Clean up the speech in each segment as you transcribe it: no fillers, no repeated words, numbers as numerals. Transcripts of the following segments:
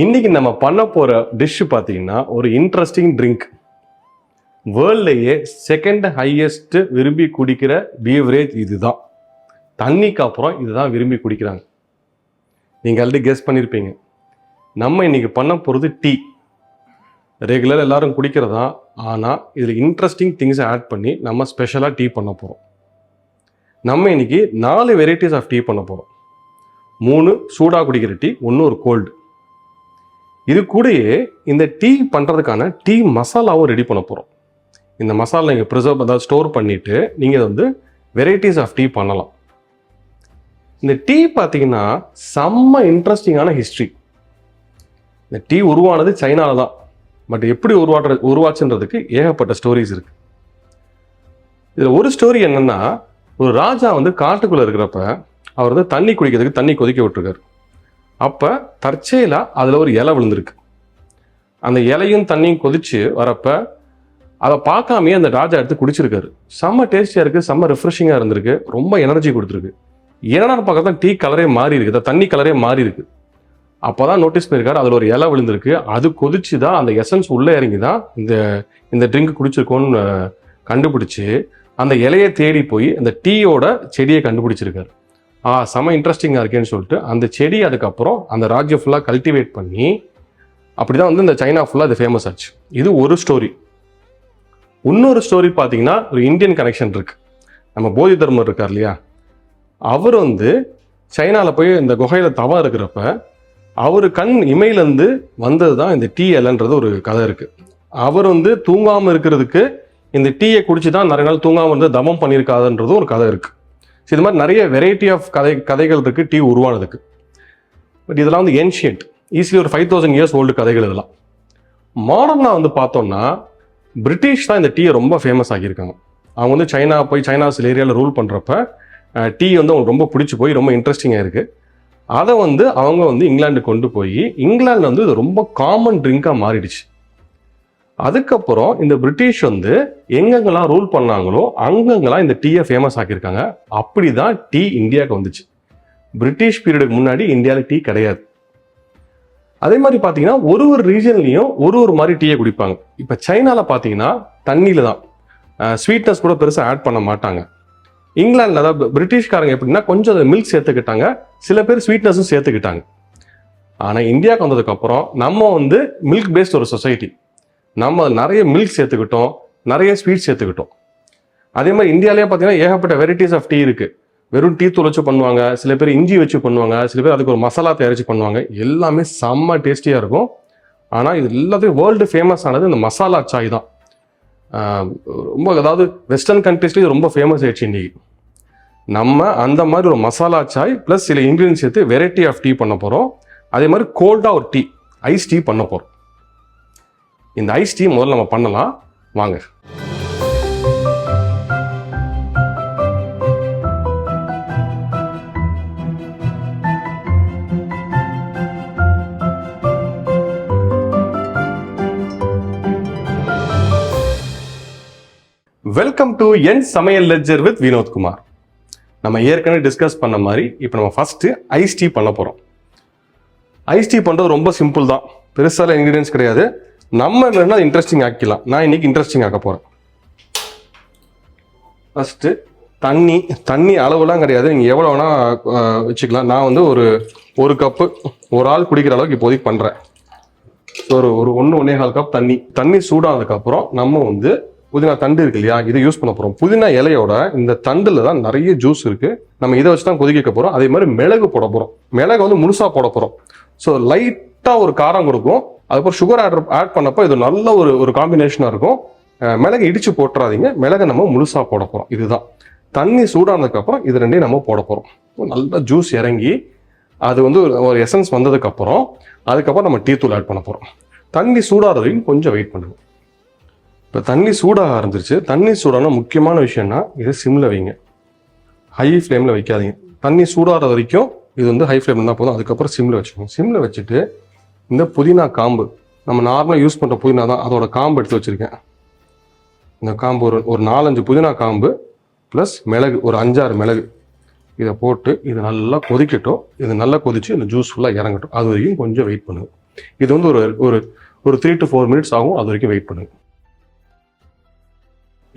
இன்னைக்கு நம்ம பண்ண போற டிஷ் பார்த்தீங்கன்னா ஒரு இன்ட்ரெஸ்டிங் ட்ரிங்க். வேர்ல்ட்லயே செகண்ட் ஹையஸ்ட் விரும்பி குடிக்கிற பீவரேஜ் இதுதான். தண்ணிக்கு அப்புறம் இதுதான் விரும்பி குடிக்கிறாங்க. நீங்க ஆல்ரெடி கெஸ் பண்ணியிருப்பீங்க. நம்ம இன்னைக்கு பண்ண போகிறது டீ. ரெகுலர் எல்லாரும் குடிக்கிறதா, ஆனால் இதில் இன்ட்ரெஸ்டிங் திங்ஸை ஆட் பண்ணி நம்ம ஸ்பெஷலாக டீ பண்ண போகிறோம். நம்ம இன்னைக்கு 4 வெரைட்டிஸ் ஆஃப் டீ பண்ண போகிறோம். 3 சூடாக குடிக்கிற டீ, 1 ஒரு கோல்டு. இது கூடயே இந்த டீ பண்ணுறதுக்கான டீ மசாலாவும் ரெடி பண்ண போகிறோம். இந்த மசாலா நீங்கள் ப்ரிசர்வ் அதாவது ஸ்டோர் பண்ணிவிட்டு நீங்கள் வந்து வெரைட்டிஸ் ஆஃப் டீ பண்ணலாம். இந்த டீ பார்த்தீங்கன்னா செம்ம இன்ட்ரெஸ்டிங்கான ஹிஸ்ட்ரி. இந்த டீ உருவானது சைனாவில் தான். பட் எப்படி உருவாச்சுன்றதுக்கு ஏகப்பட்ட ஸ்டோரிஸ் இருக்குது. இதில் ஒரு ஸ்டோரி என்னென்னா, ஒரு ராஜா வந்து காட்டுக்குள்ளே இருக்கிறப்ப அவர் வந்து தண்ணி குடிக்கிறதுக்கு தண்ணி கொதிக்க விட்டுருக்காரு. அப்போ தற்செயலாக அதில் ஒரு இலை விழுந்திருக்கு. அந்த இலையும் தண்ணியும் கொதிச்சு வரப்ப அதை பார்க்காமே அந்த ராஜா எடுத்து குடிச்சிருக்காரு. செம்ம டேஸ்டியாக இருக்குது, செம்ம ரிஃப்ரெஷிங்காக இருந்திருக்கு, ரொம்ப எனர்ஜி கொடுத்துருக்கு. என்னென்னு பார்க்க தான் டீ கலரே மாறி இருக்குது, தண்ணி கலரே மாறி இருக்கு. அப்போ தான் நோட்டீஸ் பண்ணியிருக்காரு அதில் ஒரு இலை விழுந்திருக்கு. அது கொதிச்சு தான் அந்த எசன்ஸ் உள்ளே இறங்கி தான் இந்த ட்ரிங்க் குடிச்சிருக்கோன்னு கண்டுபிடிச்சி அந்த இலையை தேடி போய் அந்த டீயோட செடியை கண்டுபிடிச்சிருக்காரு. செம இன்ட்ரெஸ்டிங்காக இருக்கேன்னு சொல்லிட்டு அந்த செடி அதுக்கப்புறம் அந்த ராஜ்யம் ஃபுல்லாக கல்டிவேட் பண்ணி அப்படி தான் வந்து இந்த சைனா ஃபுல்லாக அது ஃபேமஸ் ஆச்சு. இது ஒரு ஸ்டோரி. இன்னொரு ஸ்டோரி பார்த்தீங்கன்னா ஒரு இந்தியன் கனெக்ஷன் இருக்குது. நம்ம போதி தர்மர் இருக்கார் இல்லையா, அவர் வந்து சைனாவில் போய் இந்த குகையில் தவம் இருக்கிறப்ப அவர் கண் இமையிலேருந்து வந்தது தான் இந்த டீ இலைன்றது ஒரு கதை இருக்குது. அவர் வந்து தூங்காமல் இருக்கிறதுக்கு இந்த டீயை குடிச்சு தான் நிறைய நாள் தூங்காமல் இருந்து தவம் பண்ணியிருக்காதுன்றதும் ஒரு கதை இருக்குது. இது மாதிரி நிறைய வெரைட்டி ஆஃப் கதைகள் இருக்குது டீ உருவானதுக்கு. பட் இதெல்லாம் வந்து ஏன்ஷியன்ட், ஈஸிலி ஒரு 5000 இயர்ஸ் ஓல்டு கதைகள். இதெல்லாம் மாடர்னாக வந்து பார்த்தோம்னா பிரிட்டிஷ் தான் இந்த டீயை ரொம்ப ஃபேமஸ் ஆகியிருக்காங்க. அவங்க வந்து சைனா சில ஏரியாவில் ரூல் பண்ணுறப்ப டீ வந்து அவங்களுக்கு ரொம்ப பிடிச்சி போய் ரொம்ப இன்ட்ரெஸ்டிங்காக இருக்குது. அதை வந்து அவங்க வந்து இங்கிலாந்துக்கு கொண்டு போய் இங்கிலாந்து வந்து இது ரொம்ப காமன் ட்ரிங்காக மாறிடுச்சு. அதுக்கப்புறம் இந்த பிரிட்டிஷ் வந்து எங்கெங்கெல்லாம் ரூல் பண்ணாங்களோ அங்கெங்கெல்லாம் இந்த டீயை ஃபேமஸ் ஆக்கியிருக்காங்க. அப்படி தான் டீ இந்தியாவுக்கு வந்துச்சு. பிரிட்டிஷ் பீரியடுக்கு முன்னாடி இந்தியாவில் டீ கிடையாது. அதே மாதிரி பார்த்தீங்கன்னா ஒரு ரீஜன்லையும் ஒரு மாதிரி டீயை குடிப்பாங்க. இப்போ சைனாவில் பார்த்தீங்கன்னா தண்ணியில் தான், ஸ்வீட்னஸ் கூட பெருசாக ஆட் பண்ண மாட்டாங்க. இங்கிலாந்தில் அதாவது பிரிட்டிஷ்காரங்க எப்படின்னா கொஞ்சம் அதை மில்க் சேர்த்துக்கிட்டாங்க, சில பேர் ஸ்வீட்னஸும் சேர்த்துக்கிட்டாங்க. ஆனால் இந்தியாவுக்கு வந்ததுக்கப்புறம் நம்ம வந்து மில்க் பேஸ்ட் ஒரு சொசைட்டி. நம்ம நிறைய மில்க் சேர்த்துக்கிட்டோம், நிறைய ஸ்வீட் சேர்த்துக்கிட்டோம். அதே மாதிரி இந்தியாவிலேயே பார்த்தீங்கன்னா ஏகப்பட்ட வெரைட்டிஸ் ஆஃப் டீ இருக்குது. வெறும் டீ தூள் வச்சு பண்ணுவாங்க, சில பேர் இஞ்சி வச்சு பண்ணுவாங்க, சில பேர் அதுக்கு ஒரு மசாலா தயாரித்து பண்ணுவாங்க. எல்லாமே செம்ம டேஸ்டியாக இருக்கும். ஆனால் இது எல்லாத்தையும் வேர்ல்டு ஃபேமஸ் ஆனது இந்த மசாலா சாய் தான். ரொம்ப அதாவது வெஸ்டர்ன் கண்ட்ரீஸ்லேயும் ரொம்ப ஃபேமஸ் ஆயிடுச்சு இன்றைக்கி. நம்ம அந்த மாதிரி ஒரு மசாலா சாய் ப்ளஸ் சில இன்க்ரீடியன்ஸ் சேர்த்து வெரைட்டி ஆஃப் டீ பண்ண போகிறோம். அதே மாதிரி கோல்டாக ஒரு டீ, ஐஸ் டீ பண்ண போகிறோம். இந்த ஐஸ் டீ முதல்ல நம்ம பண்ணலாம், வாங்க. வெல்கம் டு என் சமையல் லெட்ஜர் வித் வினோத்குமார். நம்ம ஏற்கனவே டிஸ்கஸ் பண்ண மாதிரி இப்போ நம்ம ஃபர்ஸ்ட் ஐஸ் டீ பண்ண போகிறோம். ஐஸ் டீ பண்ணுறது ரொம்ப சிம்பிள் தான், பெருசால இன்க்ரீடியன்ஸ் கிடையாது. நம்ம வேணா இன்ட்ரெஸ்டிங் ஆக்கிக்கலாம். நான் இன்னைக்கு இன்ட்ரெஸ்டிங் ஆக்க போகிறேன். ஃபஸ்ட்டு தண்ணி அளவுலாம் கிடையாது, நீங்கள் எவ்வளோ வேணால் வச்சுக்கலாம். நான் வந்து ஒரு கப்பு ஒரு ஆள் குடிக்கிற அளவுக்கு இப்போதைக்கு பண்ணுறேன். ஸோ ஒரு 1.25 கப் தண்ணி சூடானதுக்கப்புறம் நம்ம வந்து புதினா தண்டு இருக்கு இல்லையா, இதை யூஸ் பண்ண போகிறோம். புதினா இலையோட இந்த தண்டில் தான் நிறைய ஜூஸ் இருக்குது. நம்ம இதை வச்சு தான் கொதிக்க போகிறோம். அதே மாதிரி மிளகு போட போகிறோம். மிளகு வந்து முழுசாக போட போகிறோம். ஸோ லைட்டாக ஒரு காரம் கொடுக்கும். அதுக்கப்புறம் சுகர் ஆட் பண்ணப்போ இது நல்ல ஒரு காம்பினேஷனாக இருக்கும். மிளகு இடித்து போட்டுறாதீங்க, மிளகை நம்ம முழுசாக போட போகிறோம். இதுதான் தண்ணி சூடானதுக்கப்புறம் இது ரெண்டையும் நம்ம போட போகிறோம். நல்லா ஜூஸ் இறங்கி அது வந்து ஒரு எசன்ஸ் வந்ததுக்கப்புறம் அதுக்கப்புறம் நம்ம டீ தூள் ஆட் பண்ண போகிறோம். தண்ணி சூடாகிறதையும் கொஞ்சம் வெயிட் பண்ணுங்க. இப்போ தண்ணி சூடாக ஆரம்பிச்சிருச்சு. தண்ணி சூடான முக்கியமான விஷயம்னா இதை சிம்மில் வைங்க, ஹை ஃப்ளேமில் வைக்காதீங்க. தண்ணி சூடாகிற வரைக்கும் இது வந்து ஹை ஃப்ளேமில் தான் போதும். அதுக்கப்புறம் சிம்மில் வச்சுக்கோங்க. சிம்மில் வச்சுட்டு இந்த புதினா காம்பு, நம்ம நார்மலாக யூஸ் பண்ணுற புதினா தான், அதோட காம்பு எடுத்து வச்சுருக்கேன். இந்த காம்பு ஒரு 4-5 புதினா காம்பு ப்ளஸ் மிளகு ஒரு 5-6 மிளகு, இதை போட்டு இது நல்லா கொதிக்கட்டும். இது நல்லா கொதிச்சு இந்த ஜூஸ் ஃபுல்லாக இறங்கட்டும். அது வரைக்கும் கொஞ்சம் வெயிட் பண்ணுங்க. இது வந்து ஒரு ஒரு ஒரு 3 to 4 minutes ஆகும். அது வரைக்கும் வெயிட் பண்ணுங்க.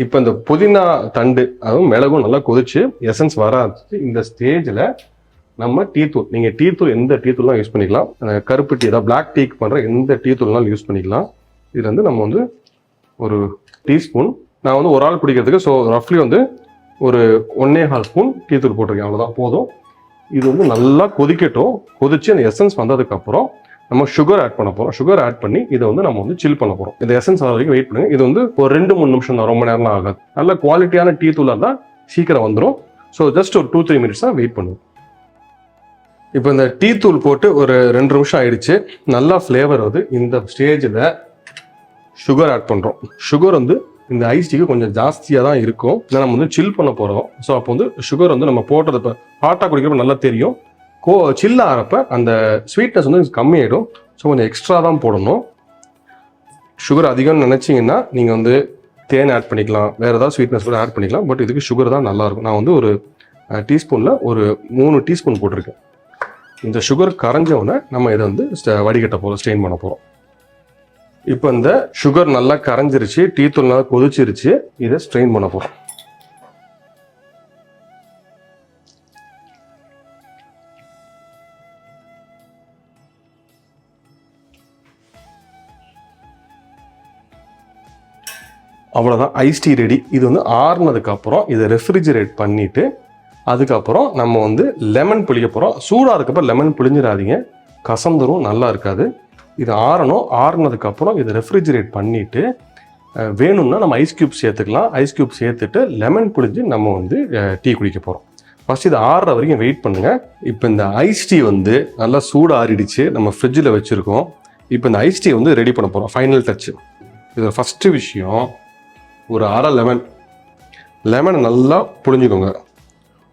இப்போ இந்த புதினா தண்டு அதுவும் மிளகும் நல்லா கொதிச்சு எசன்ஸ் வர ஆரம்பிச்சு இந்த ஸ்டேஜில் நம்ம டீ தூள், நீங்கள் டீ தூள் எந்த டீ தூள்லாம் யூஸ் பண்ணிக்கலாம். கருப்பு டீ ஏதாவது பிளாக் டீக்கு பண்ணுற எந்த டீ தூள்னாலும் யூஸ் பண்ணிக்கலாம். இதில் வந்து நம்ம வந்து ஒரு டீஸ்பூன், நான் வந்து ஒரு ஆள் பிடிக்கிறதுக்கு ஸோ ரஃப்லி வந்து ஒரு 1.25 ஸ்பூன் டீ தூள் போட்டிருக்கேன். அவ்வளோதான் போதும். இது வந்து நல்லா கொதிக்கட்டும். கொதிச்சு அந்த எசன்ஸ் வந்ததுக்கப்புறம் நம்ம சுகர் ஆட் பண்ண போகிறோம். சுகர் ஆட் பண்ணி இதை வந்து நம்ம வந்து சில் பண்ண போகிறோம். இந்த எசன்ஸ் வர வரைக்கும் வெயிட் பண்ணுங்க. இது வந்து ஒரு 2-3 நிமிஷம் தான், ரொம்ப நேரம்லாம் ஆகாது. நல்ல குவாலிட்டியான டீ தூளாக இருந்தால் சீக்கிரம் வந்துடும். ஸோ ஜஸ்ட் ஒரு 2-3 மினிட்ஸ் தான் வெயிட் பண்ணுவோம். இப்போ இந்த டீ தூள் போட்டு ஒரு 2 நிமிஷம் ஆயிடுச்சு. நல்லா ஃப்ளேவர் வருது. இந்த ஸ்டேஜில் சுகர் ஆட் பண்ணுறோம். சுகர் வந்து இந்த ஐஸ் டீக்கு கொஞ்சம் ஜாஸ்தியாக தான் இருக்கும். இதை நம்ம வந்து சில் பண்ண போகிறோம். ஸோ அப்போ வந்து சுகர் வந்து நம்ம போட்டது இப்போ ஹாட்டாக குடிக்கிறப்ப நல்லா தெரியும். சில்ல ஆகிறப்ப அந்த ஸ்வீட்னஸ் வந்து கம்மியாயிடும். ஸோ கொஞ்சம் எக்ஸ்ட்ரா தான் போடணும். சுகர் அதிகம்னு நினச்சிங்கன்னா நீங்கள் வந்து தேன் ஆட் பண்ணிக்கலாம், வேறு ஏதாவது ஸ்வீட்னஸ் கூட ஆட் பண்ணிக்கலாம். பட் இதுக்கு சுகர் தான் நல்லாயிருக்கும். நான் வந்து ஒரு டீஸ்பூனில் ஒரு 3 டீஸ்பூன் போட்டிருக்கேன். இந்த சுகர் கரைஞ்சவுடனே நம்ம இதை வந்து வடிகட்ட போகிறோம், ஸ்ட்ரெயின் பண்ண போகிறோம். இப்போ இந்த சுகர் நல்லா கரைஞ்சிருச்சு, டீ தூள் நல்லா கொதிச்சிருச்சு. இதை ஸ்ட்ரெயின் பண்ண போகிறோம். அவ்வளோதான், ஐஸ் டீ ரெடி. இது வந்து ஆறுனதுக்கப்புறம் இதை ரெஃப்ரிஜரேட் பண்ணிவிட்டு அதுக்கப்புறம் நம்ம வந்து லெமன் புளிக்க போகிறோம். சூடாக இருக்கப்போ லெமன் புளிஞ்சிடாதீங்க, கசந்துரும், நல்லா இருக்காது. இது ஆறணும். ஆறுனதுக்கப்புறம் இதை ரெஃப்ரிஜரேட் பண்ணிவிட்டு வேணும்னா நம்ம ஐஸ் க்யூப் சேர்த்துக்கலாம். ஐஸ் க்யூப் சேர்த்துட்டு லெமன் புளிஞ்சு நம்ம வந்து டீ குடிக்க போகிறோம். ஃபஸ்ட் இது ஆறுற வரைக்கும் வெயிட் பண்ணுங்கள். இப்போ இந்த ஐஸ் டீ வந்து நல்லா சூடாக ஆறிடுச்சு, நம்ம ஃப்ரிட்ஜில் வச்சுருக்கோம். இப்போ இந்த ஐஸ் டீ வந்து ரெடி பண்ண போகிறோம். Final Dutch. இது ஃபஸ்ட்டு விஷயம், ஒரு அரை லெமனை நல்லா புளிஞ்சுக்கோங்க.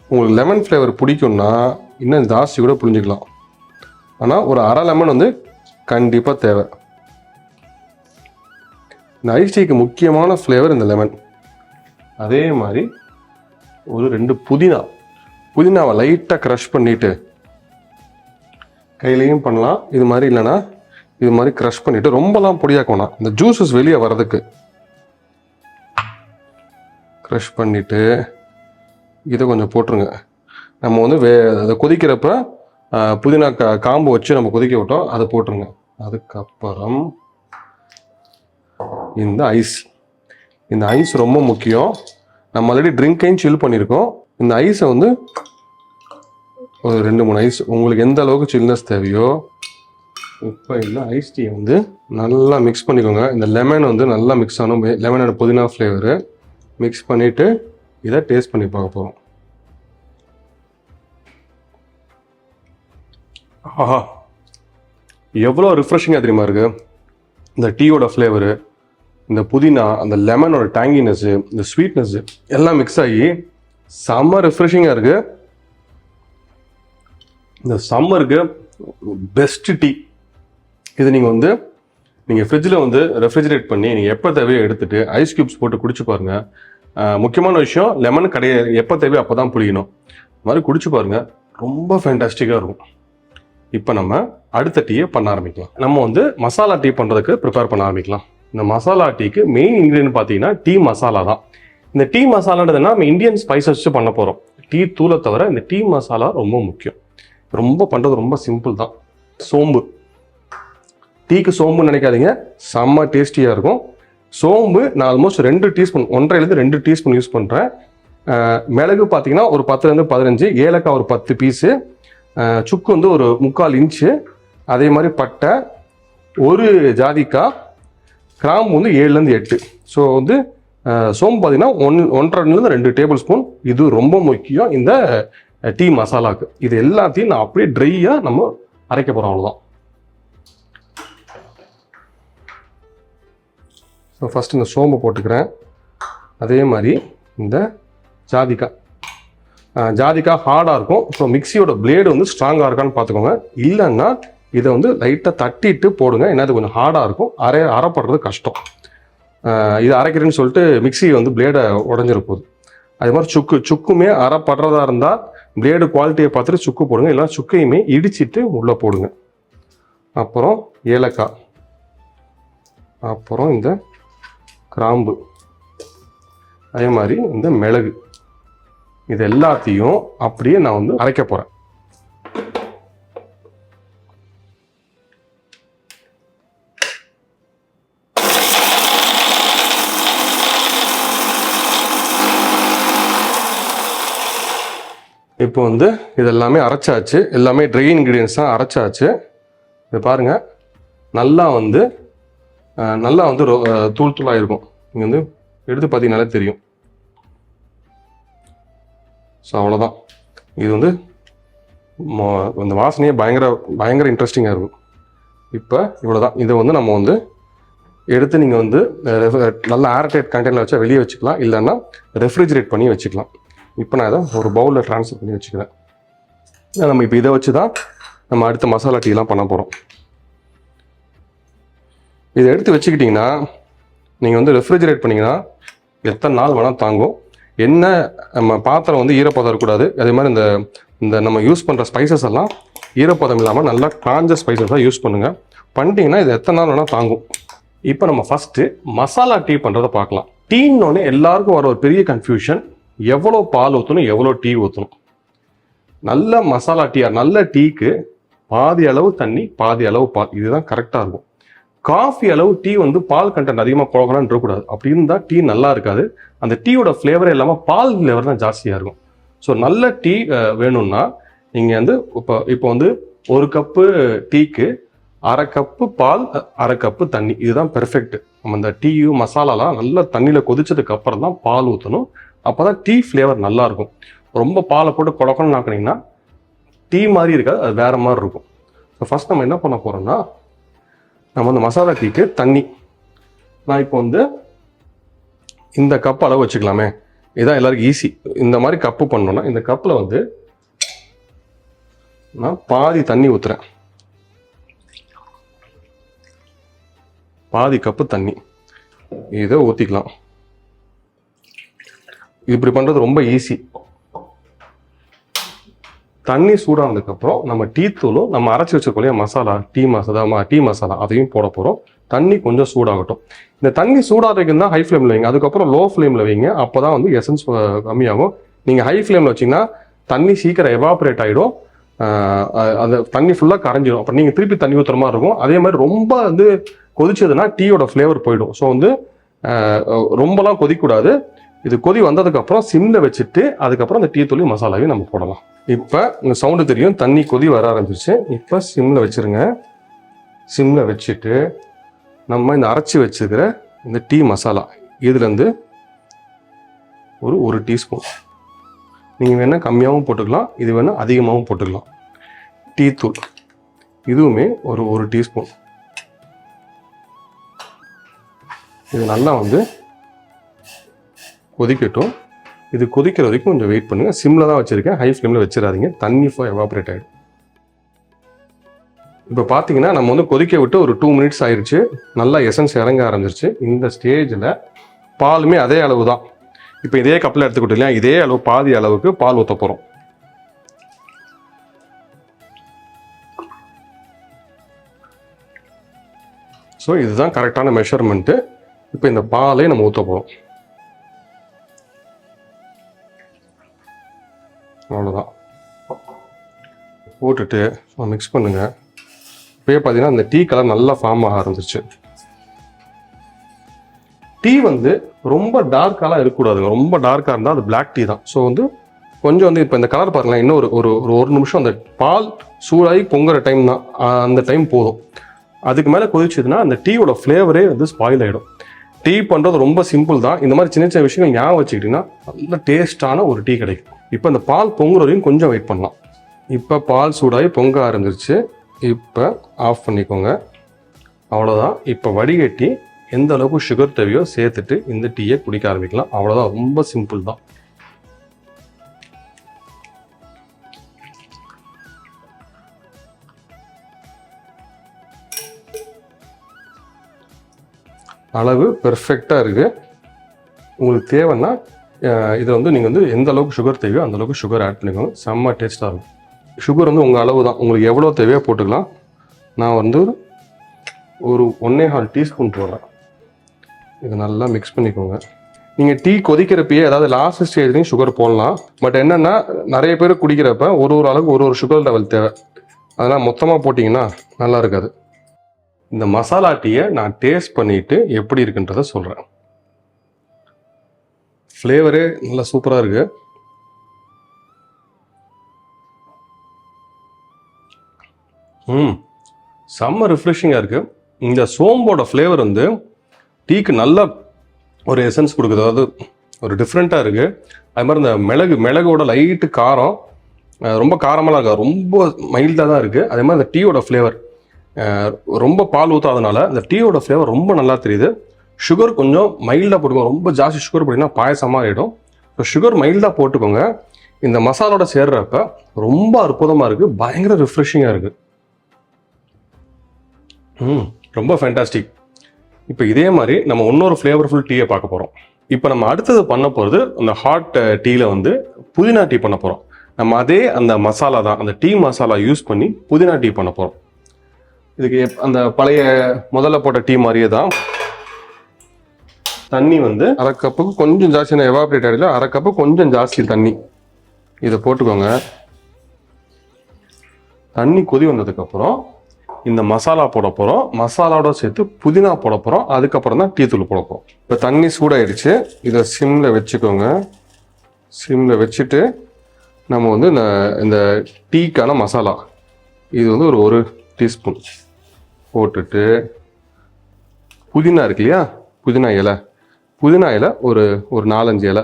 உங்களுக்கு லெமன் ஃப்ளேவர் பிடிக்கும்னா இன்னும் ஜாஸ்தி கூட புளிஞ்சிக்கலாம். ஆனால் ஒரு அரை லெமன் வந்து கண்டிப்பாக தேவை. இந்த ஐஸ் டீக்கு முக்கியமான ஃப்ளேவர் இந்த லெமன். அதே மாதிரி ஒரு 2 புதினாவை லைட்டாக க்ரஷ் பண்ணிவிட்டு கையிலையும் பண்ணலாம். இது மாதிரி இல்லைன்னா இது மாதிரி க்ரஷ் பண்ணிவிட்டு ரொம்பலாம் பொடியாக்கணும், இந்த ஜூஸஸ் வெளியே வர்றதுக்கு க்ரஷ் பண்ணிவிட்டு இதை கொஞ்சம் போட்டுருங்க. நம்ம வந்து அதை கொதிக்கிறப்ப புதினா காம்பு வச்சு நம்ம கொதிக்க விட்டோம், அதை போட்டுருங்க. அதுக்கப்புறம் இந்த ஐஸ் ரொம்ப முக்கியம். நம்ம ஆல்ரெடி ட்ரிங்கையும் சில் பண்ணியிருக்கோம். இந்த ஐஸை வந்து ஒரு 2-3 ஐஸ் உங்களுக்கு எந்த அளவுக்கு சில்னஸ் தேவையோ. இப்போ இந்த ஐஸ் டீயை வந்து நல்லா மிக்ஸ் பண்ணிக்கோங்க. இந்த லெமன் வந்து நல்லா மிக்ஸ் ஆகணும். லெமனோட புதினா ஃப்ளேவரு மிக்ஸ் பண்ணிவிட்டு இதை டேஸ்ட் பண்ணி பார்க்க போகிறோம். ஆஹா, எவ்வளோ ரிஃப்ரெஷிங்காக தெரியுமா இருக்குது. இந்த டீயோட ஃப்ளேவரு, இந்த புதினா, அந்த லெமனோட டேங்கினஸ்ஸு, இந்த ஸ்வீட்னஸ்ஸு எல்லாம் மிக்ஸ் ஆகி செம்ம ரிஃப்ரெஷிங்காக இருக்குது. இந்த சம்மருக்கு பெஸ்ட்டு டீ இது. நீங்கள் ஃப்ரிட்ஜில் வந்து ரெஃப்ரிஜரேட் பண்ணி நீங்கள் எப்போ தேவையோ எடுத்துகிட்டு ஐஸ் க்யூப்ஸ் போட்டு குடிச்சு பாருங்கள். முக்கியமான விஷயம், லெமன் எப்போ தேவையோ அப்போ தான் புளிக்கணும். இது மாதிரி குடிச்சு பாருங்கள், ரொம்ப ஃபேண்டாஸ்டிக்காக இருக்கும். இப்போ நம்ம அடுத்த டீயை பண்ண ஆரம்பிக்கலாம். நம்ம வந்து மசாலா டீ பண்ணுறதுக்கு ப்ரிப்பேர் பண்ண ஆரம்பிக்கலாம். இந்த மசாலா டீக்கு மெயின் இன்க்ரீடியன்ட் பார்த்தீங்கன்னா டீ மசாலா தான். இந்த டீ மசாலான்றதுனா நம்ம இந்தியன் ஸ்பைசஸ் வச்சு பண்ண போகிறோம். டீ தூளை தவிர இந்த டீ மசாலா ரொம்ப முக்கியம். ரொம்ப பண்ணுறது ரொம்ப சிம்பிள் தான். சோம்பு, டீக்கு சோம்புன்னு நினைக்காதீங்க, செம்ம டேஸ்டியாக இருக்கும். சோம்பு நான் ஆல்மோஸ்ட் 2 டீஸ்பூன், 1.5லேருந்து 2 டீஸ்பூன் யூஸ் பண்ணுறேன். மிளகு பார்த்தீங்கன்னா ஒரு 10லேருந்து 15, ஏலக்காய் ஒரு 10 பீஸு, சுக்கு வந்து ஒரு 3/4 இன்ச்சு, அதே மாதிரி பட்டை, ஒரு ஜாதிக்காய், கிராம்பு வந்து 7லேருந்து 8. ஸோ வந்து சோம்பு பார்த்தீங்கன்னா 1.5லேருந்து 2 டேபிள் ஸ்பூன். இது ரொம்ப முக்கியம் இந்த டீ மசாலாவுக்கு. இது எல்லாத்தையும் நான் அப்படியே ட்ரையாக நம்ம அரைக்க போகிறோம், அவ்வளோதான். ஸோ ஃபஸ்ட்டு இந்த சோம்பை போட்டுக்கிறேன். அதே மாதிரி இந்த ஜாதிக்காய் ஹார்டாக இருக்கும். ஸோ மிக்சியோட பிளேடு வந்து ஸ்ட்ராங்காக இருக்கான்னு பார்த்துக்கோங்க. இல்லைன்னா இதை வந்து லைட்டாக தட்டிட்டு போடுங்க, ஏன்னா இது கொஞ்சம் ஹார்டாக இருக்கும், அரைப்படுறது கஷ்டம். இது அரைக்கிறேன்னு சொல்லிட்டு மிக்சி வந்து பிளேடை உடஞ்சிட போகுது. அதே மாதிரி சுக்குமே அரைப்படுறதா இருந்தால் பிளேடு குவாலிட்டியை பார்த்துட்டு சுக்கு போடுங்க, இல்லைனா சுக்கையுமே இடிச்சிட்டு உள்ளே போடுங்க. அப்புறம் ஏலக்காய், அப்புறம் இந்த கிராம்பு, அதே மாதிரி இந்த மிளகு, இது எல்லாத்தையும் அப்படியே நான் வந்து அரைக்க போகிறேன். இப்போ வந்து இது எல்லாமே அரைச்சாச்சு, எல்லாமே ட்ரை இன்க்ரீடியன்ஸ் தான் அரைச்சாச்சு. இது பாருங்கள், நல்லா வந்து தூள் தூளாக இருக்கும். நீங்கள் வந்து எடுத்து பார்த்தீங்கன்னாலே தெரியும். ஸோ அவ்வளோதான். இது வந்து இந்த வாசனையே பயங்கர இன்ட்ரெஸ்டிங்காக இருக்கும். இப்போ இவ்வளோதான். இதை வந்து நம்ம வந்து எடுத்து நீங்கள் வந்து நல்லா ஏர்டைட் கண்டெய்னரில் வச்சா வெளியே வச்சுக்கலாம், இல்லைன்னா ரெஃப்ரிஜரேட் பண்ணி வச்சுக்கலாம். இப்போ நான் இதை ஒரு பவுலில் ட்ரான்ஸ்ஃபர் பண்ணி வச்சுக்கிறேன். நம்ம இப்போ இதை வச்சு தான் நம்ம அடுத்த மசாலா டீலாம் பண்ண போகிறோம். இதை எடுத்து வச்சுக்கிட்டிங்கன்னா நீங்கள் வந்து ரெஃப்ரிஜரேட் பண்ணிங்கன்னா எத்தனை நாள் வேணால் தாங்கும். என்ன நம்ம பாத்திரம் வந்து ஈரப்பதம் இருக்கக்கூடாது. அதே மாதிரி இந்த நம்ம யூஸ் பண்ணுற ஸ்பைசஸ் எல்லாம் ஈரப்பதம் இல்லாமல் நல்லா காஞ்ச ஸ்பைசஸாக யூஸ் பண்ணுங்கள். பண்ணிட்டீங்கன்னா இது எத்தனை நாள் வேணால் தாங்கும். இப்போ நம்ம ஃபஸ்ட்டு மசாலா டீ பண்ணுறதை பார்க்கலாம். டீன்னொன்னே எல்லாருக்கும் வர ஒரு பெரிய கன்ஃபியூஷன், எவ்வளோ பால் ஊற்றணும், எவ்வளோ டீ ஊற்றணும். நல்ல மசாலா டீ, நல்ல டீக்கு பாதி அளவு தண்ணி, பாதி அளவு பால், இதுதான் கரெக்டாக இருக்கும். காஃபி அளவு டீ வந்து பால் கண்டென்ட் அதிகமாக குழக்கலான்னு இருக்கக்கூடாது. அப்படி இருந்தால் டீ நல்லா இருக்காது. அந்த டீயோட ஃப்ளேவரே இல்லாமல் பால் ஃப்ளேவர் தான் ஜாஸ்தியாக இருக்கும். ஸோ நல்ல டீ வேணும்னா நீங்கள் வந்து இப்போ வந்து ஒரு கப்பு டீக்கு 1/2 கப்பு பால், 1/2 கப்பு தண்ணி, இதுதான் பெர்ஃபெக்ட். நம்ம இந்த டீயும் மசாலாலாம் நல்லா தண்ணியில் கொதிச்சதுக்கு அப்புறம் தான் பால் ஊற்றணும். அப்போ தான் டீ ஃப்ளேவர் நல்லாயிருக்கும். ரொம்ப பாலை போட்டு குழக்கணும்னு ஆக்குனீங்கன்னா டீ மாதிரி இருக்காது, அது வேறு மாதிரி இருக்கும். ஸோ ஃபஸ்ட் நம்ம என்ன பண்ண போகிறோம்னா, நம்ம இந்த மசாலா டீக்கு தண்ணி, நான் இப்போ வந்து இந்த கப் அளவு வச்சுக்கலாமே, இதுதான் எல்லாருக்கும் ஈஸி. இந்த மாதிரி கப்பு பண்ணோன்னா இந்த கப்பில் வந்து நான் பாதி தண்ணி ஊற்றுறேன். பாதி கப்பு தண்ணி இதை ஊற்றிக்கலாம். இப்படி பண்ணுறது ரொம்ப ஈஸி. தண்ணி சூடானதுக்கப்புறம் நம்ம டீ தூளும் நம்ம அரைச்சி வச்சிருக்கோம் மசாலா, டீ மசாலா அதையும் போட போகிறோம். தண்ணி கொஞ்சம் சூடாகட்டும். இந்த தண்ணி சூடாகிறதுக்கு தான் ஹை ஃப்ளேமில் வைங்க. அதுக்கப்புறம் லோ ஃப்ளேமில் வைங்க. அப்போ தான் வந்து எசன்ஸ் கம்மியாகும். நீங்கள் ஹை ஃப்ளேமில் வச்சிங்கன்னா தண்ணி சீக்கிரம் எவாப்ரேட் ஆகிடும். அந்த தண்ணி ஃபுல்லாக கரைஞ்சிடும். அப்புறம் நீங்கள் திருப்பி தண்ணி ஊற்றுற மாதிரி இருக்கும். அதே மாதிரி ரொம்ப வந்து கொதிச்சதுன்னா டீயோட ஃப்ளேவர் போயிடும். ஸோ வந்து ரொம்பலாம் கொதிக்கூடாது. இது கொதி வந்ததுக்கப்புறம் சிம்மில் வச்சுட்டு அதுக்கப்புறம் அந்த டீ தூளி மசாலாவையும் நம்ம போடலாம். இப்போ இந்த சவுண்டு தெரியும், தண்ணி கொதி வர ஆரம்பிச்சிருச்சு. இப்போ சிம்மில் வச்சுருங்க. சிம்மில் வச்சுட்டு நம்ம இந்த அரைச்சி வச்சுருக்கிற இந்த டீ மசாலா இதுலேருந்து ஒரு டீஸ்பூன், நீங்கள் வேணால் கம்மியாகவும் போட்டுக்கலாம், இது வேணால் அதிகமாகவும் போட்டுக்கலாம். டீ தூள் இதுவுமே ஒரு டீஸ்பூன். இது நல்லா வந்து கொதிக்கட்டும். இது கொதிக்கிற வரைக்கும் கொஞ்சம் வெயிட் பண்ணுங்கள். சிம்மில் தான் வச்சுருக்கேன், ஹை ஃப்ளேமில் வச்சிடாதீங்க, தண்ணி எவாப்ரேட் ஆகிடும். இப்போ பார்த்தீங்கன்னா நம்ம வந்து கொதிக்க விட்டு ஒரு 2 மினிட்ஸ் ஆயிடுச்சு. நல்லா எசன்ஸ் இறங்க ஆரம்பிச்சிருச்சு. இந்த ஸ்டேஜில் பாலுமே அதே அளவு தான். இப்போ இதே கப்பில் எடுத்துக்கிட்டோம் இல்லையா, இதே அளவு பாதி அளவுக்கு பால் ஊற்ற போகிறோம். ஸோ இதுதான் கரெக்டான மெஷர்மெண்ட்டு. இப்போ இந்த பாலை நம்ம ஊற்ற போகிறோம். அவ்வளோதான். போட்டுட்டு மிக்ஸ் பண்ணுங்கள். இப்போயே பார்த்தீங்கன்னா இந்த டீ கலர் நல்லா ஃபார்ம் ஆக ஆரம்பிச்சிருச்சு. டீ வந்து ரொம்ப டார்க்காலாம் இருக்கக்கூடாதுங்க. ரொம்ப டார்க்காக இருந்தால் அது பிளாக் டீ தான். ஸோ வந்து கொஞ்சம் வந்து இப்போ இந்த கலர் பாருங்களேன், இன்னும் ஒரு நிமிஷம் அந்த பால் சூடாகி பொங்குற டைம் தான், அந்த டைம் போதும். அதுக்கு மேலே கொதிச்சதுன்னா அந்த டீயோட ஃப்ளேவரே வந்து ஸ்பாயில் ஆகிடும். டீ பண்ணுறது ரொம்ப சிம்பிள் தான். இந்த மாதிரி சின்ன சின்ன விஷயங்கள் ஞாபகம் வச்சுக்கிட்டிங்கன்னா நல்ல டேஸ்டான ஒரு டீ கிடைக்கும். இப்போ இந்த பால் பொங்குற வரையும் கொஞ்சம் வெயிட் பண்ணலாம். இப்போ பால் சூடாகி பொங்க ஆரம்பிச்சிருச்சு. இப்போ ஆஃப் பண்ணிக்கோங்க. அவ்வளோதான். இப்போ வடிகட்டி எந்த அளவுக்கு சுகர் தேவையோ சேர்த்துட்டு இந்த டீயை குடிக்க ஆரம்பிக்கலாம். அவ்வளோதான், ரொம்ப சிம்பிள் தான். அளவு பெர்ஃபெக்டாக இருக்குது. உங்களுக்கு தேவைன்னா இதை வந்து நீங்கள் வந்து எந்த அளவுக்கு சுகர் தேவையோ அந்த அளவுக்கு சுகர் ஆட் பண்ணிக்கோங்க. செம்ம டேஸ்ட்டாக இருக்கும். சுகர் வந்து உங்கள் அளவு தான், உங்களுக்கு எவ்வளோ தேவையோ போட்டுக்கலாம். நான் வந்து ஒரு 1.25 டீஸ்பூன் போடுறேன். இது நல்லா மிக்ஸ் பண்ணிக்கோங்க. நீங்கள் டீ கொதிக்கிறப்பயே அதாவது லாஸ்ட் ஸ்டேஜ்லையும் சுகர் போடலாம். பட் என்னென்னா நிறைய பேர் குடிக்கிறப்ப ஒரு அளவுக்கு ஒரு சுகர் லெவல் தேவை. அதெல்லாம் மொத்தமாக போட்டிங்கன்னா நல்லா இருக்காது. இந்த மசாலா டீயை நான் டேஸ்ட் பண்ணிவிட்டு எப்படி இருக்குன்றதை சொல்கிறேன். ஃப்ளேவரே நல்லா சூப்பராக இருக்குது. செம்ம ரிஃப்ரெஷிங்காக இருக்குது. இந்த சோம்போட ஃப்ளேவர் வந்து டீக்கு நல்ல ஒரு எசன்ஸ் கொடுக்குது. அதாவது ஒரு டிஃப்ரெண்ட்டாக இருக்குது. அது மாதிரி இந்த மிளகோட லைட்டு காரம் ரொம்ப காரமெல்லாம் இருக்காது, ரொம்ப மைல்டாக தான் இருக்குது. அதே மாதிரி இந்த டீயோட ஃப்ளேவர் ரொம்ப பால் ஊற்றாதனால இந்த டீயோட ஃப்ளேவர் ரொம்ப நல்லா தெரியுது. சுகர் கொஞ்சம் மைல்டாக போட்டுக்கோங்க. ரொம்ப ஜாஸ்தி சுகர் போட்டிங்கன்னா பாயசமாக ஆகிடும். இப்போ சுகர் மைல்டாக போட்டுக்கோங்க. இந்த மசாலோட சேர்றப்ப ரொம்ப அற்புதமாக இருக்குது. பயங்கர ரிஃப்ரெஷிங்காக இருக்குது. ரொம்ப ஃபேண்டாஸ்டிக். இப்போ இதே மாதிரி நம்ம இன்னொரு ஃப்ளேவர்ஃபுல் டீயை பார்க்க போகிறோம். இப்போ நம்ம அடுத்தது பண்ண போகிறது அந்த ஹாட் டீயில் வந்து புதினா டீ பண்ண போகிறோம். நம்ம அதே அந்த மசாலா தான், அந்த டீ மசாலா யூஸ் பண்ணி புதினா டீ பண்ண போகிறோம். இதுக்கு அந்த பழைய முதல்ல போட்ட டீ மாதிரியே தான். தண்ணி வந்து 1/2 கப்புக்கு கொஞ்சம் ஜாஸ்தி, எவாப்ரேட் ஆகிடல, 1/2 கப்பு கொஞ்சம் ஜாஸ்தி தண்ணி இதை போட்டுக்கோங்க. தண்ணி கொதி வந்ததுக்கப்புறம் இந்த மசாலா போட போகிறோம். மசாலாவோட சேர்த்து புதினா போட போகிறோம். அதுக்கப்புறம் தான் டீ தூள் போட போகிறோம். இப்போ தண்ணி சூடாயிடுச்சு. இதை சிம்மில் வச்சுக்கோங்க. சிம்மில் வச்சுட்டு நம்ம வந்து இந்த டீக்கான மசாலா இது வந்து ஒரு டீஸ்பூன் போட்டுட்டு, புதினா இருக்கு இல்லையா, புதினா இலை ஒரு 4-5 இலை,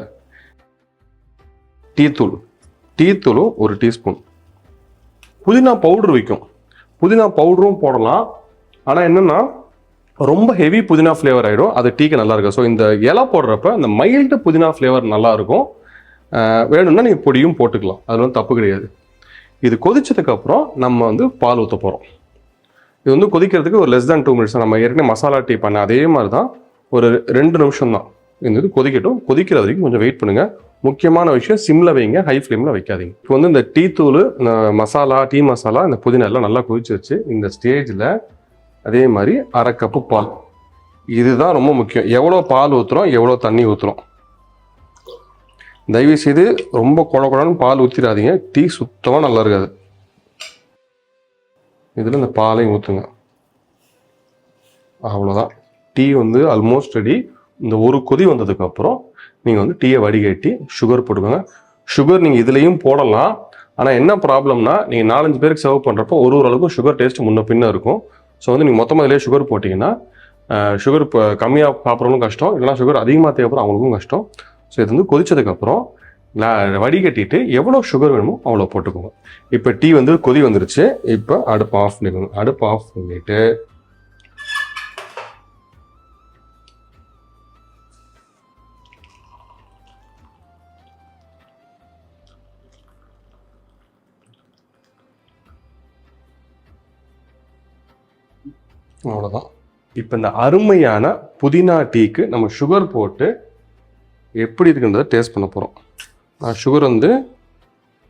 டீத்தூளும் ஒரு டீஸ்பூன், புதினா பவுடர் வைக்கும். புதினா பவுடரும் போடலாம். ஆனால் என்னென்னா ரொம்ப ஹெவி புதினா ஃப்ளேவர் ஆகிடும், அது டீக்கு நல்லா இருக்கும். ஸோ இந்த இலை போடுறப்ப அந்த மைல்டு புதினா ஃப்ளேவர் நல்லாயிருக்கும். வேணும்னா நீங்கள் பொடியும் போட்டுக்கலாம், அது வந்து தப்பு கிடையாது. இது கொதிச்சதுக்கப்புறம் நம்ம வந்து பால் ஊற்ற போகிறோம். இது வந்து கொதிக்கிறதுக்கு ஒரு less than 2 minutes தான். நம்ம ஏற்கனவே மசாலா டீ பண்ண அதே மாதிரி தான், ஒரு 2 நிமிஷம் தான். இந்த இது கொதிக்கட்டும். கொதிக்கிற வரைக்கும் கொஞ்சம் வெயிட் பண்ணுங்கள். முக்கியமான விஷயம், சிம்மில் வைங்க, ஹை ஃப்ளேமில் வைக்காதீங்க. இப்போ வந்து இந்த டீ தூள், மசாலா, டீ மசாலா, இந்த புதினா எல்லாம் நல்லா கொதிச்சு வச்சு இந்த ஸ்டேஜில் அதே மாதிரி 1/2 கப்பு பால். இதுதான் ரொம்ப முக்கியம். எவ்வளோ பால் ஊற்றுறோம், எவ்வளோ தண்ணி ஊற்றுறோம். தயவுசெய்து ரொம்ப குழன்னு பால் ஊற்றிடாதீங்க, டீ சுத்தமாக நல்லா இருக்காது. இதில் இந்த பாலையும் ஊற்றுங்க. அவ்வளோதான். டீ வந்து ஆல்மோஸ்ட் ரெடி. இந்த ஒரு கொதி வந்ததுக்கப்புறம் நீங்கள் வந்து டீயை வடிகட்டி சுகர் போட்டுக்கோங்க. சுகர் நீங்கள் இதுலேயும் போடலாம். ஆனால் என்ன ப்ராப்ளம்னா, நீங்கள் 4-5 பேருக்கு சர்வ் பண்ணுறப்போ ஒரு அளவுக்கு சுகர் டேஸ்ட் முன்ன பின்ன இருக்கும். ஸோ வந்து நீங்கள் மொத்தமாக இதிலே சுகர் போட்டிங்கன்னா சுகர் இப்போ கம்மியாக சாப்பிட்றவங்களும் கஷ்டம், இல்லைனா சுகர் அதிகமாக தேவைப்படும் அவங்களுக்கும் கஷ்டம். ஸோ இது வந்து கொதிச்சதுக்கப்புறம் வடிகட்டிட்டு எவ்வளோ சுகர் வேணுமோ அவ்வளோ போட்டுக்கோங்க. இப்போ டீ வந்து கொதி வந்துருச்சு. இப்போ அடுப்பு ஆஃப் பண்ணிக்கோங்க. அடுப்பு ஆஃப் பண்ணிவிட்டு அவ்வளோதான். இப்போ இந்த அருமையான புதினா டீக்கு நம்ம சுகர் போட்டு எப்படி இருக்குன்றதை டேஸ்ட் பண்ண போகிறோம். நான் சுகர் வந்து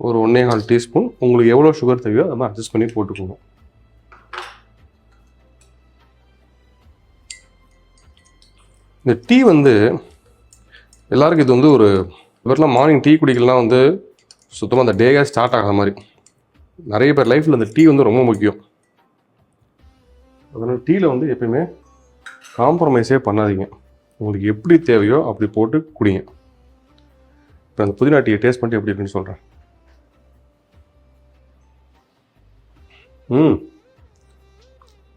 ஒரு 1.25 டீஸ்பூன், உங்களுக்கு எவ்வளோ சுகர் தேவையோ அதை மாதிரி அட்ஜஸ்ட் பண்ணி போட்டுக்கோங்க. இந்த டீ வந்து எல்லாருக்கும் இது வந்து ஒரு இவரெல்லாம் மார்னிங் டீ குடிக்கலாம் வந்து சுத்தமாக அந்த டேயே ஸ்டார்ட் ஆகாத மாதிரி. நிறைய பேர் லைஃப்பில் அந்த டீ வந்து ரொம்ப முக்கியம். அதனால் டீயில் வந்து எப்பயுமே காம்ப்ரமைஸே பண்ணாதீங்க. உங்களுக்கு எப்படி தேவையோ அப்படி போட்டு குடிங்க. இப்போ அந்த புதினா டீயை டேஸ்ட் பண்ணிட்டு எப்படி இருக்குன்னு சொல்கிறேன்.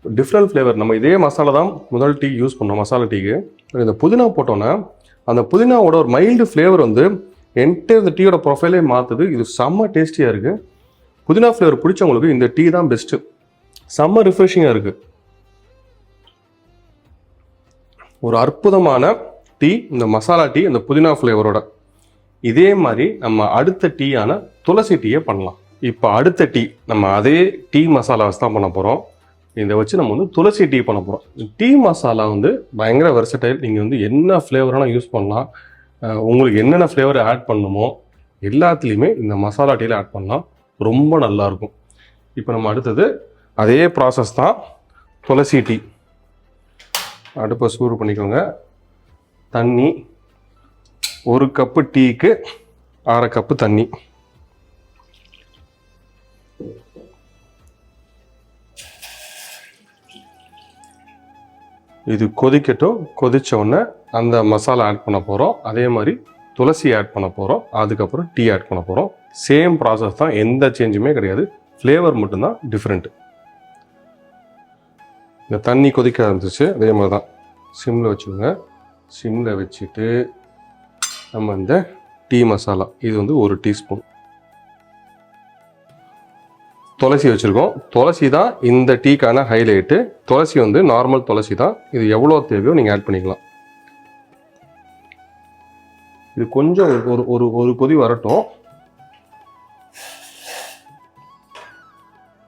Different flavour. நம்ம இதே மசாலா தான் முதல் டீ யூஸ் பண்ணோம், மசாலா டீக்கு. இந்த புதினா போட்டோன்னா அந்த புதினாவோட ஒரு மைல்டு ஃப்ளேவர் வந்து என்டையர் இந்த டீயோட ப்ரொஃபைலே மாற்றுது. இது செம்ம டேஸ்டியாக இருக்குது. புதினா ஃப்ளேவர் பிடிச்சவங்களுக்கு இந்த டீ தான் பெஸ்ட்டு. செம்ம ரிஃப்ரெஷிங்காக இருக்குது. ஒரு அற்புதமான டீ இந்த மசாலா டீ, அந்த புதினா ஃப்ளேவரோட. இதே மாதிரி நம்ம அடுத்த டீயான துளசி டீயை பண்ணலாம். இப்போ அடுத்த டீ நம்ம அதே டீ மசாலா வச்சு தான் பண்ண போகிறோம். இதை வச்சு நம்ம வந்து துளசி டீ பண்ண போகிறோம். டீ மசாலா வந்து பயங்கர வெர்சடைல். நீங்கள் வந்து என்ன ஃப்ளேவரான யூஸ் பண்ணலாம். உங்களுக்கு என்னென்ன ஃப்ளேவர் ஆட் பண்ணணுமோ எல்லாத்துலேயுமே இந்த மசாலா டீயில் ஆட் பண்ணலாம். ரொம்ப நல்லாயிருக்கும். இப்போ நம்ம அடுத்தது அதே ப்ராசஸ் தான் துளசி டீ. அடுப்பை சூடு பண்ணிக்கோங்க. தண்ணி, 1 கப்பு டீக்கு 1/2 கப்பு தண்ணி. இது கொதிக்கட்டும். கொதிச்ச உடனே அந்த மசாலா ஆட் பண்ண போகிறோம். அதே மாதிரி துளசி ஆட் பண்ண போகிறோம். அதுக்கப்புறம் டீ ஆட் பண்ண போகிறோம். சேம் ப்ராசஸ் தான், எந்த சேஞ்சுமே கிடையாது. ஃப்ளேவர் மட்டும்தான் டிஃப்ரெண்ட். இந்த தண்ணி கொதிக்க ஆரம்பிச்சிச்சு. அதே மாதிரி தான் சிம்மில் வச்சுக்கோங்க. சிம்மில் வச்சுட்டு நம்ம இந்த டீ மசாலா, இது வந்து 1 டீஸ்பூன் துளசி வச்சுருக்கோம். துளசி தான் இந்த டீக்கான ஹைலைட்டு. துளசி வந்து நார்மல் துளசி தான். இது எவ்வளோ தேவையோ நீங்கள் ஆட் பண்ணிக்கலாம். இது கொஞ்சம் ஒரு கொதி வரட்டும்.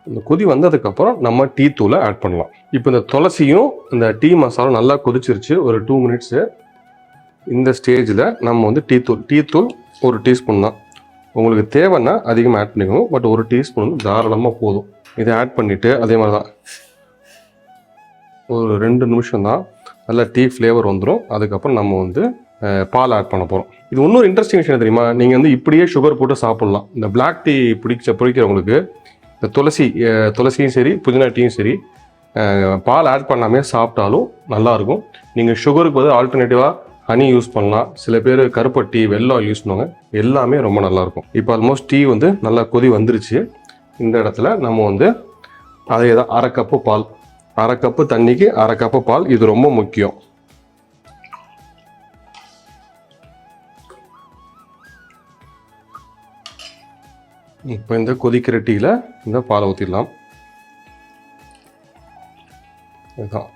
இந்த கொதி வந்ததுக்கப்புறம் நம்ம டீ தூளை ஆட் பண்ணலாம். இப்போ இந்த துளசியும் இந்த டீ மசாலும் நல்லா கொதிச்சிருச்சு. ஒரு 2 மினிட்ஸு. இந்த ஸ்டேஜில் நம்ம வந்து டீ தூள் 1 டீஸ்பூன் தான். உங்களுக்கு தேவைன்னா அதிகமாக ஆட் பண்ணிக்கணும். பட் 1 டீஸ்பூன் வந்து தாராளமாக போதும். இதை ஆட் பண்ணிவிட்டு அதே மாதிரி தான் ஒரு 2 நிமிஷம் தான் நல்லா டீ ஃப்ளேவர் வந்துடும். அதுக்கப்புறம் நம்ம வந்து பால் ஆட் பண்ண போகிறோம். இது இன்னொரு இன்ட்ரெஸ்டிங் விஷயம் தெரியுமா? நீங்கள் வந்து இப்படியே சுகர் போட்டு சாப்பிட்லாம். இந்த பிளாக் டீ பிடிக்கிறவங்களுக்கு இந்த துளசியும் சரி புதினா டீயும் சரி பால் ஆட் பண்ணாமே சாப்பிட்டாலும் நல்லாயிருக்கும். நீங்கள் சுகருக்கு வந்து ஆல்டர்னேட்டிவாக ஹனி யூஸ் பண்ணலாம். சில பேர் கருப்பட்டி, வெல்லம் யூஸ் பண்ணுவாங்க. எல்லாமே ரொம்ப நல்லாயிருக்கும். இப்போ ஆல்மோஸ்ட் டீ வந்து நல்லா கொதி வந்துருச்சு. இந்த இடத்துல நம்ம வந்து அதே தான் 1/2 கப்பு பால், 1/2 கப்பு தண்ணிக்கு 1/2 கப்பு பால். இது ரொம்ப முக்கியம். இப்போ இந்த கொதிக்கிற டீயில் இந்த பாலை ஊற்றிடலாம். இதுதான்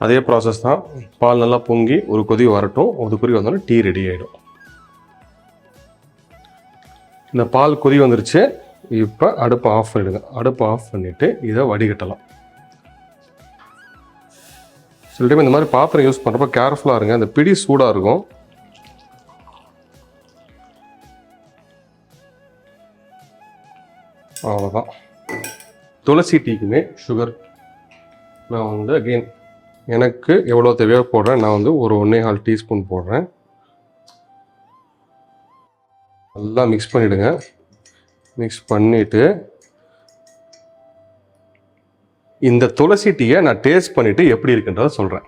அதே ப்ராசஸ் தான். பால் நல்லா பொங்கி ஒரு கொதி வரட்டும். ஒரு கொதி வந்தோடனே டீ ரெடி ஆகிடும். இந்த பால் கொதி வந்துருச்சு. இப்போ அடுப்பை ஆஃப் பண்ணிடுங்க. அடுப்பை ஆஃப் பண்ணிவிட்டு இதை வடிகட்டலாம். சில டைம் இந்த மாதிரி பாத்திரம் யூஸ் பண்ணுறப்ப கேர்ஃபுல்லாக இருங்க. அந்த பிடி சூடாக இருக்கும். அவ்வளோதான். துளசி டீக்குமே சுகர் நான் வந்து அகெயின் எனக்கு எவ்வளோ தேவையோ போடுறேன். நான் வந்து ஒரு 1.25 டீஸ்பூன் போடுறேன். நல்லா மிக்ஸ் பண்ணிவிடுங்க. மிக்ஸ் பண்ணிவிட்டு இந்த துளசி டீயை நான் டேஸ்ட் பண்ணிவிட்டு எப்படி இருக்குன்றதை சொல்கிறேன்.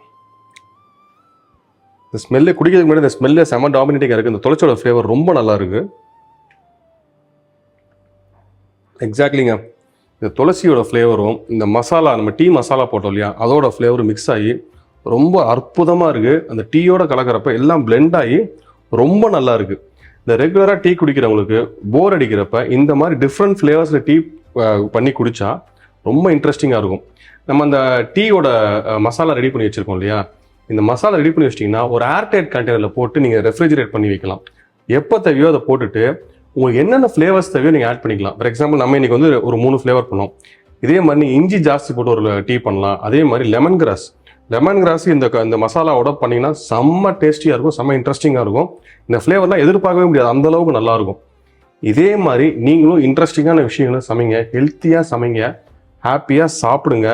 இந்த ஸ்மெல்லு குடிக்கிறதுக்கு முன்னாடி இந்த ஸ்மெல்லே செம டாமினேட்டிங்காக இருக்குது. இந்த துளசியோட ஃப்ளேவர் ரொம்ப நல்லா இருக்குது. எக்ஸாக்ட்லிங்க. இந்த துளசியோட ஃப்ளேவரும் இந்த மசாலா, நம்ம டீ மசாலா போட்டோம் இல்லையா, அதோட ஃப்ளேவரும் மிக்ஸ் ஆகி ரொம்ப அற்புதமாக இருக்குது. அந்த டீயோட கலக்கிறப்ப எல்லாம் பிளெண்ட் ஆகி ரொம்ப நல்லா இருக்குது. இந்த ரெகுலராக டீ குடிக்கிறவங்களுக்கு போர் அடிக்கிறப்ப இந்த மாதிரி டிஃப்ரெண்ட் ஃப்ளேவர்ஸில் டீ பண்ணி குடித்தா ரொம்ப இன்ட்ரெஸ்டிங்காக இருக்கும். நம்ம அந்த டீயோட மசாலா ரெடி பண்ணி வச்சுருக்கோம் இல்லையா, இந்த மசாலா ரெடி பண்ணி வச்சிட்டிங்கன்னா ஒரு ஏர்டைட் கண்டெய்னரில் போட்டு நீங்கள் ரெஃப்ரிஜரேட் பண்ணி வைக்கலாம். எப்போ தேவையோ அதை போட்டுட்டு உங்களுக்கு என்னென்ன ஃப்ளேவர்ஸ் தேவையோ நீங்கள் ஆட் பண்ணிக்கலாம். ஃபார் எக்ஸாம்பிள் நம்ம இன்றைக்கி வந்து ஒரு 3 ஃப்ளேவர் பண்ணோம். இதே மாதிரி நீங்கள் இஞ்சி ஜாஸ்தி போட்டு ஒரு டீ பண்ணலாம். அதே மாதிரி லெமன் கிராஸ் இந்த மசாலாவோட பண்ணிங்கன்னா செம்ம டேஸ்டியாக இருக்கும், செம்ம இன்ட்ரெஸ்டிங்காக இருக்கும். இந்த ஃப்ளேவர்லாம் எதிர்பார்க்கவே முடியாது, அந்தளவுக்கு நல்லாயிருக்கும். இதே மாதிரி நீங்களும் இன்ட்ரெஸ்டிங்கான விஷயங்களை சமைங்க, ஹெல்த்தியாக சமைங்க, ஹாப்பியாக சாப்பிடுங்க,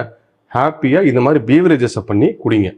ஹாப்பியாக இந்த மாதிரி பீவரேஜஸை பண்ணி குடிங்க.